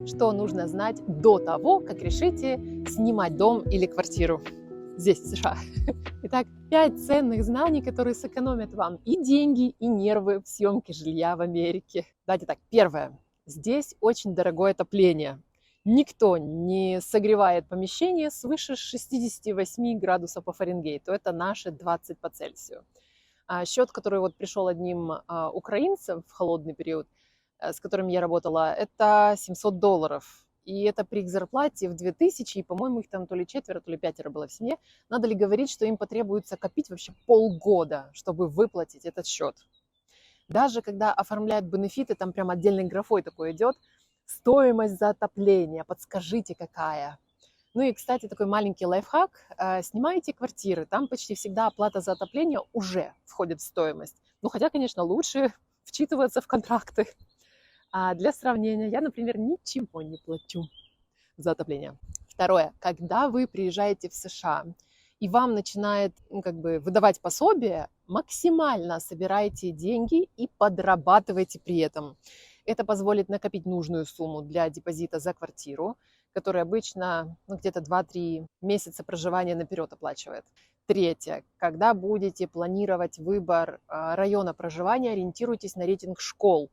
Что нужно знать до того, как решите снимать дом или квартиру здесь, в США? Итак, 5 ценных знаний, которые сэкономят вам и деньги, и нервы в съемке жилья в Америке. Давайте так, первое. Здесь очень дорогое отопление. Никто не согревает помещение свыше 68 градусов по Фаренгейту. Это наши 20 по Цельсию. Счет, который вот пришел одним украинцам в холодный период, с которыми я работала, это $700. И это при их зарплате в 2000, и, по-моему, их там то ли четверо, то ли пятеро было в семье. Надо ли говорить, что им потребуется копить вообще полгода, чтобы выплатить этот счет? Даже когда оформляют бенефиты, там прям отдельной графой такой идет, стоимость за отопление, подскажите, какая. Ну и, кстати, такой маленький лайфхак. Снимаете квартиры, там почти всегда оплата за отопление уже входит в стоимость. Ну, хотя, конечно, лучше вчитываться в контракты. А для сравнения, я, например, ничего не плачу за отопление. Второе. Когда вы приезжаете в США и вам начинает выдавать пособие, максимально собирайте деньги и подрабатывайте при этом. Это позволит накопить нужную сумму для депозита за квартиру, который обычно где-то 2-3 месяца проживания наперед оплачивает. Третье. Когда будете планировать выбор района проживания, ориентируйтесь на рейтинг школ,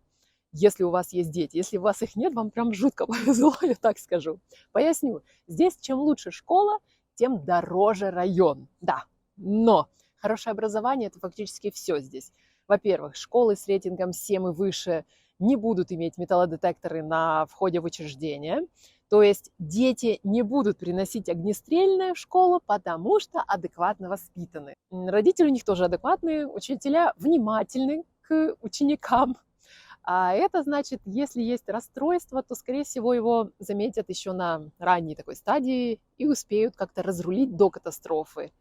если у вас есть дети. Если у вас их нет, вам прям жутко повезло, я так скажу. Поясню. Здесь чем лучше школа, тем дороже район. Да, но хорошее образование – это фактически все здесь. Во-первых, школы с рейтингом 7 и выше не будут иметь металлодетекторы на входе в учреждение. То есть дети не будут приносить огнестрельное в школу, потому что адекватно воспитаны. Родители у них тоже адекватные, учителя внимательны к ученикам. А это значит, если есть расстройство, то, скорее всего, его заметят еще на ранней такой стадии и успеют как-то разрулить до катастрофы.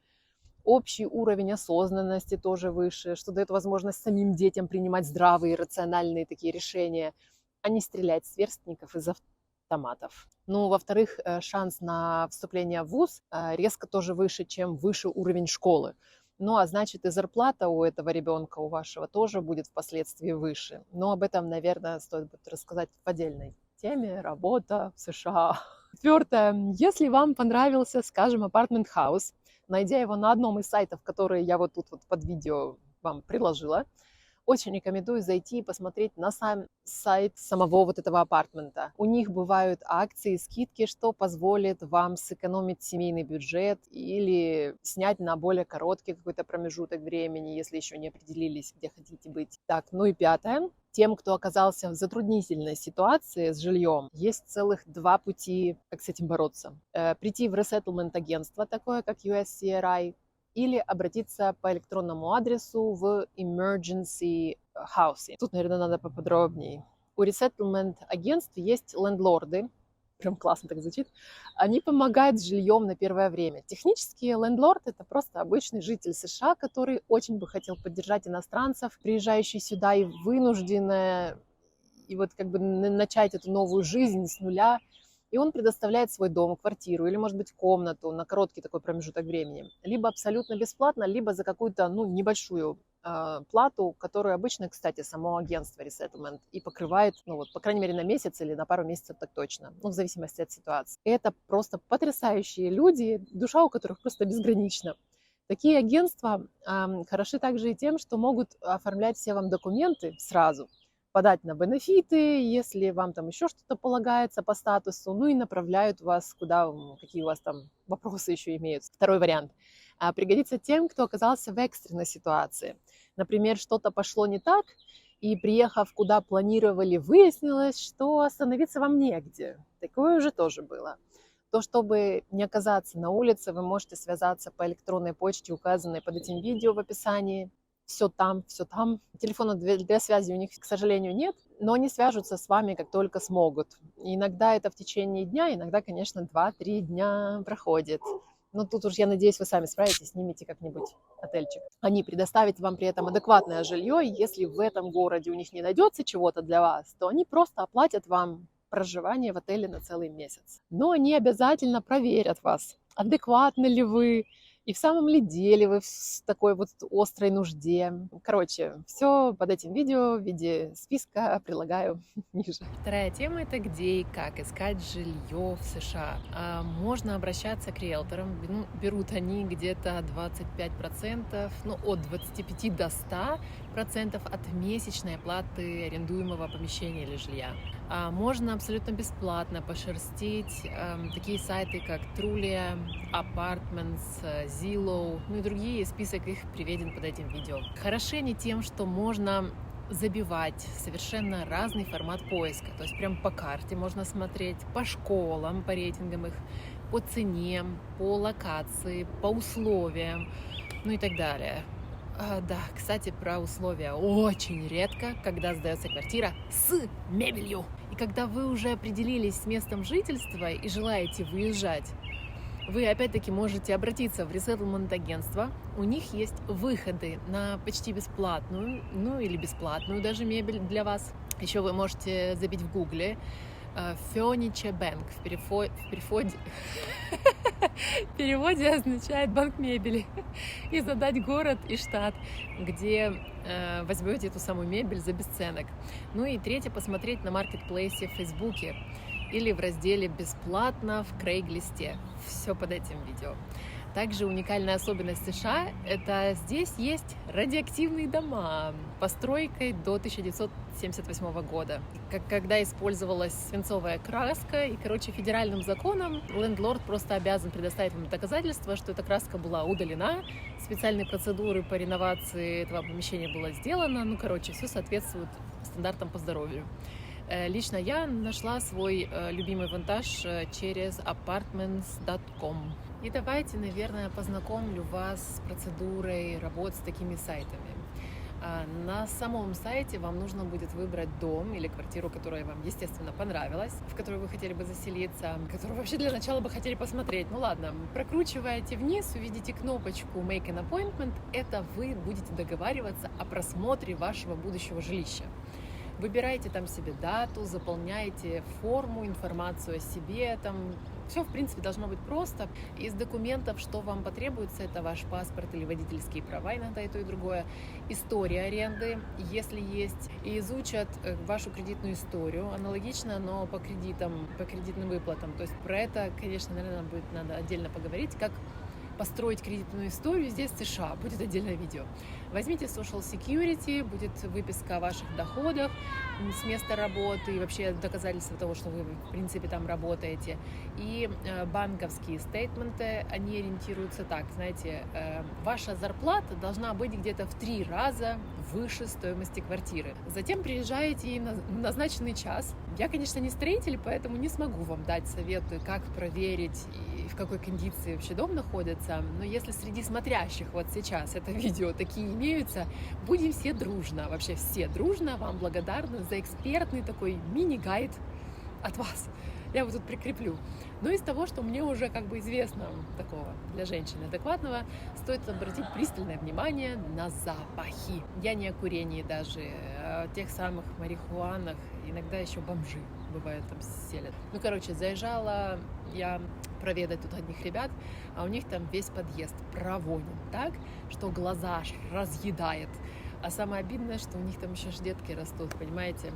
Общий уровень осознанности тоже выше, что дает возможность самим детям принимать здравые, рациональные такие решения, а не стрелять с сверстников из автоматов. Ну, во-вторых, шанс на вступление в вуз резко тоже выше, чем выше уровень школы. Ну, а значит, и зарплата у этого ребенка, у вашего, тоже будет впоследствии выше. Но об этом, наверное, стоит будет рассказать в отдельной теме. Работа в США. Четвертое. Если вам понравился, скажем, апартмент-хаус, найдя его на одном из сайтов, которые я вот тут вот под видео вам приложила, очень рекомендую зайти и посмотреть на сам сайт самого вот этого апартмента. У них бывают акции, скидки, что позволит вам сэкономить семейный бюджет или снять на более короткий какой-то промежуток времени, если еще не определились, где хотите быть. Так, ну и пятое. Тем, кто оказался в затруднительной ситуации с жильем, есть целых 2 пути, как с этим бороться. Прийти в resettlement-агентство, такое как USCRI, или обратиться по электронному адресу в Emergency Housing. Тут, наверное, надо поподробнее. У resettlement-агентств есть лендлорды, прям классно так звучит, они помогают с жильем на первое время. Технически лендлорд – это просто обычный житель США, который очень бы хотел поддержать иностранцев, приезжающих сюда и вынужденные, и вот начать эту новую жизнь с нуля. И он предоставляет свой дом, квартиру или, может быть, комнату на короткий такой промежуток времени. Либо абсолютно бесплатно, либо за какую-то небольшую плату, которую обычно, кстати, само агентство Resettlement и покрывает, по крайней мере, на месяц или на пару месяцев так точно, в зависимости от ситуации. Это просто потрясающие люди, душа у которых просто безгранична. Такие агентства хороши также и тем, что могут оформлять все вам документы сразу, подать на бенефиты, если вам там еще что-то полагается по статусу, и направляют вас куда, какие у вас там вопросы еще имеются. Второй вариант. Пригодится тем, кто оказался в экстренной ситуации. Например, что-то пошло не так, и приехав куда планировали, выяснилось, что остановиться вам негде. Такое уже тоже было. То, чтобы не оказаться на улице, вы можете связаться по электронной почте, указанной под этим видео в описании. Все там, все там. Телефона для связи у них, к сожалению, нет, но они свяжутся с вами, как только смогут. И иногда это в течение дня, иногда, конечно, 2-3 дня проходит. Но тут уж, я надеюсь, вы сами справитесь, снимете как-нибудь отельчик. Они предоставят вам при этом адекватное жилье, и если в этом городе у них не найдется чего-то для вас, то они просто оплатят вам проживание в отеле на целый месяц. Но они обязательно проверят вас, адекватны ли вы, И в самом ли деле вы в такой вот острой нужде? Короче, все под этим видео в виде списка прилагаю ниже. Вторая тема — это где и как искать жилье в США. Можно обращаться к риэлторам. Берут они где-то 25%, ну, от 25 до 100% от месячной оплаты арендуемого помещения или жилья. Можно абсолютно бесплатно пошерстить такие сайты, как Trulia, Apartments, Zillow, ну и другие. Список их приведен под этим видео. Хороши они тем, что можно забивать совершенно разный формат поиска. То есть прям по карте можно смотреть, по школам, по рейтингам их, по цене, по локации, по условиям, ну и так далее. Да, кстати, про условия. Очень редко, когда сдается квартира с мебелью. И когда вы уже определились с местом жительства и желаете выезжать, вы опять-таки можете обратиться в ресеттlement-агентство. У них есть выходы на почти бесплатную, ну или бесплатную даже мебель для вас. Еще вы можете забить в гугле Furniture Bank в переводе означает банк мебели, и задать город и штат, где возьмете эту самую мебель за бесценок. Ну и третье, посмотреть на маркетплейсе в Фейсбуке или в разделе «Бесплатно» в Крейглисте. Все под этим видео. Также уникальная особенность США – это здесь есть радиоактивные дома постройкой до 1978 года. Когда использовалась свинцовая краска, и, федеральным законом лендлорд просто обязан предоставить вам доказательства, что эта краска была удалена, специальные процедуры по реновации этого помещения было сделано, все соответствует стандартам по здоровью. Лично я нашла свой любимый вантаж через apartments.com. И давайте, наверное, познакомлю вас с процедурой работы с такими сайтами. На самом сайте вам нужно будет выбрать дом или квартиру, которая вам, естественно, понравилась, в которую вы хотели бы заселиться, которую вообще для начала бы хотели посмотреть. Ну ладно, прокручиваете вниз, увидите кнопочку Make an Appointment. Это вы будете договариваться о просмотре вашего будущего жилища. Выбираете там себе дату, заполняете форму, информацию о себе, там все, в принципе, должно быть просто. Из документов, что вам потребуется, это ваш паспорт или водительские права, иногда и то, и другое, история аренды, если есть, и изучат вашу кредитную историю, аналогично, но по кредитным выплатам. То есть про это, конечно, наверное, надо отдельно поговорить, как построить кредитную историю здесь, в США. Будет отдельное видео. Возьмите Social Security, будет выписка о ваших доходах с места работы и вообще доказательства того, что вы, в принципе, там работаете. И банковские стейтменты, они ориентируются так, знаете, ваша зарплата должна быть где-то в 3 раза выше стоимости квартиры. Затем приезжаете и на назначенный час. Я, конечно, не строитель, поэтому не смогу вам дать советы, как проверить и в какой кондиции вообще дом находится. Но если среди смотрящих вот сейчас это видео такие имеются, будем все дружно, вообще все дружно вам благодарны за экспертный такой мини-гайд от вас. Я его тут прикреплю. Но из того, что мне уже известно такого для женщины адекватного, стоит обратить пристальное внимание на запахи. Я не о курении даже, а о тех самых марихуанах, иногда еще бомжи бывают там селят. Заезжала я проведать тут одних ребят, а у них там весь подъезд провонен так, что глаза аж разъедает. А самое обидное, что у них там еще детки растут, понимаете?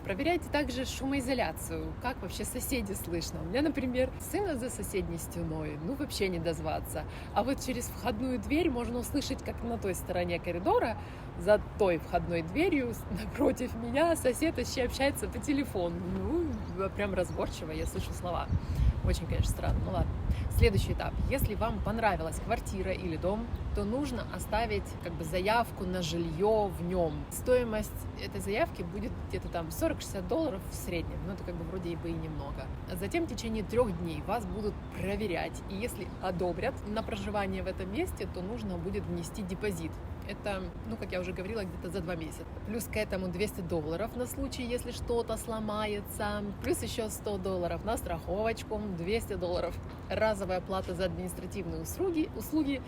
Проверяйте также шумоизоляцию, как вообще соседи слышно. У меня, например, сына за соседней стеной, вообще не дозваться. А вот через входную дверь можно услышать, как на той стороне коридора, за той входной дверью, напротив меня, сосед еще общается по телефону. Прям разборчиво, я слышу слова. Очень, конечно, странно, ладно. Следующий этап. Если вам понравилась квартира или дом, то нужно оставить заявку на жилье в нем. Стоимость этой заявки будет где-то там $40-60 в среднем. Это вроде бы и немного. Затем в течение 3 дней вас будут проверять. И если одобрят на проживание в этом месте, то нужно будет внести депозит. Это, как я уже говорила, где-то за 2 месяца. Плюс к этому $200 на случай, если что-то сломается. Плюс еще $100 на страховочку, $200 разовая плата за административные услуги.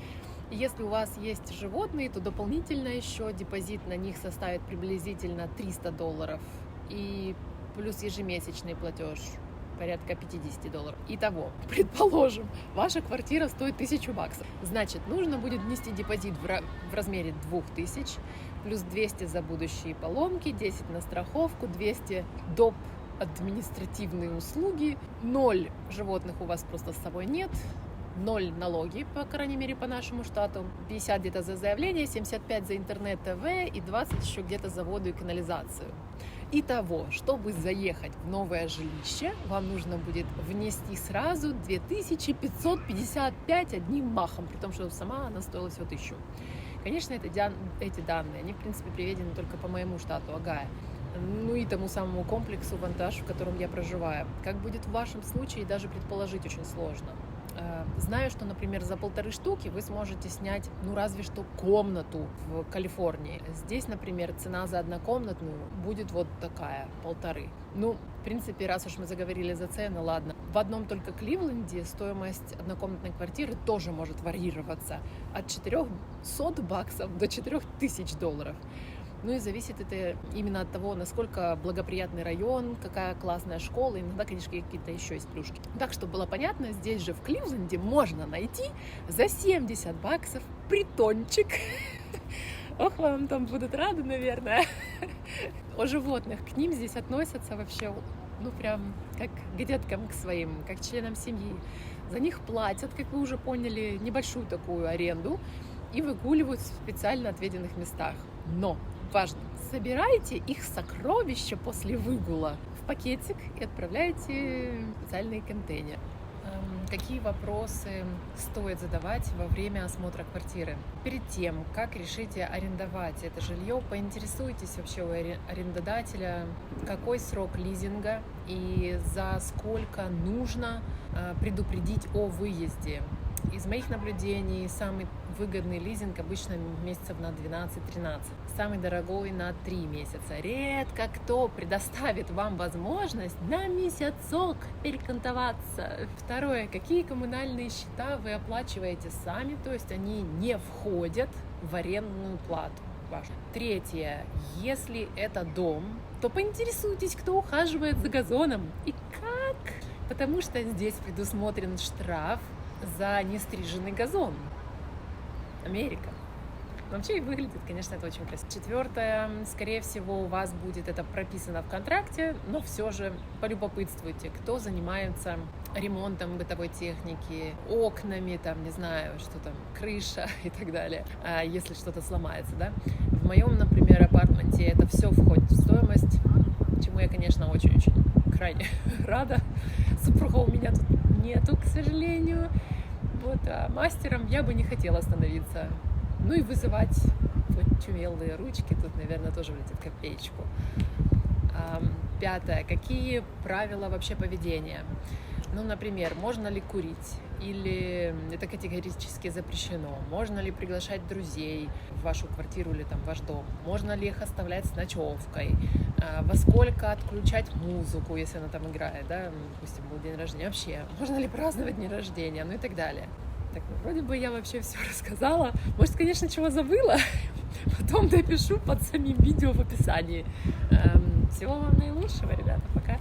И если у вас есть животные, то дополнительно еще депозит на них составит приблизительно $300. И плюс ежемесячный платеж порядка $50. Итого, предположим, ваша квартира стоит $1000. Значит, нужно будет внести депозит в размере 2000, плюс 200 за будущие поломки, 10 на страховку, 200 доп. Административные услуги, 0 животных у вас просто с собой нет, 0 налоги, по крайней мере, по нашему штату, 50 где-то за заявление, 75 за интернет, ТВ и 20 еще где-то за воду и канализацию. Итого, чтобы заехать в новое жилище, вам нужно будет внести сразу 2555 одним махом, при том, что сама она стоила всего 1000. Конечно, эти данные, они, в принципе, приведены только по моему штату, Огайо, ну и тому самому комплексу Вантаж, в котором я проживаю. Как будет в вашем случае, даже предположить очень сложно. Знаю, что, например, за 1,5 штуки вы сможете снять, ну, разве что комнату в Калифорнии. Здесь, например, цена за однокомнатную будет вот такая, 1,5. Ну, в принципе, раз уж мы заговорили за цены, ладно. В одном только Кливленде стоимость однокомнатной квартиры тоже может варьироваться от $400 до $4000. Ну и зависит это именно от того, насколько благоприятный район, какая классная школа, иногда, конечно, какие-то еще есть плюшки. Так, чтобы было понятно, здесь же в Кливленде можно найти за $70 притончик. Ох, вам там будут рады, наверное. О животных, к ним здесь относятся вообще, ну прям как к деткам к своим, как к членам семьи. За них платят, как вы уже поняли, небольшую такую аренду и выгуливают в специально отведенных местах. Но важно, собирайте их сокровища после выгула в пакетик и отправляйте в специальный контейнер. Какие вопросы стоит задавать во время осмотра квартиры? Перед тем, как решите арендовать это жилье, поинтересуйтесь вообще у арендодателя, какой срок лизинга и за сколько нужно предупредить о выезде. Из моих наблюдений самый выгодный лизинг обычно месяцев на 12-13, самый дорогой на 3 месяца. Редко кто предоставит вам возможность на месяцок перекантоваться. Второе, какие коммунальные счета вы оплачиваете сами, то есть они не входят в арендную плату. Третье, если это дом, то поинтересуйтесь, кто ухаживает за газоном и как, потому что здесь предусмотрен штраф за нестриженный газон. Америка. Вообще и выглядит, конечно, это очень красиво. Четвертое, скорее всего, у вас будет это прописано в контракте, но все же полюбопытствуйте, кто занимается ремонтом бытовой техники, окнами, там, не знаю, что там, крыша и так далее, если что-то сломается, да. В моем, например, апартменте это все входит в стоимость, чему я, конечно, очень-очень крайне рада. Супруга у меня тут нету, к сожалению. Вот, а мастером я бы не хотела становиться. Ну и вызывать вот чумелые ручки тут, наверное, тоже влетит копеечку. Пятое. Какие правила вообще поведения? Ну, например, можно ли курить? Или это категорически запрещено? Можно ли приглашать друзей в вашу квартиру или там в ваш дом? Можно ли их оставлять с ночевкой? Во сколько отключать музыку, если она там играет, да? Допустим, был день рождения. Вообще, можно ли праздновать день рождения? Ну и так далее. Так, ну, вроде бы я вообще все рассказала. Может, конечно, чего забыла? Потом допишу под самим видео в описании. Всего вам наилучшего, ребята. Пока.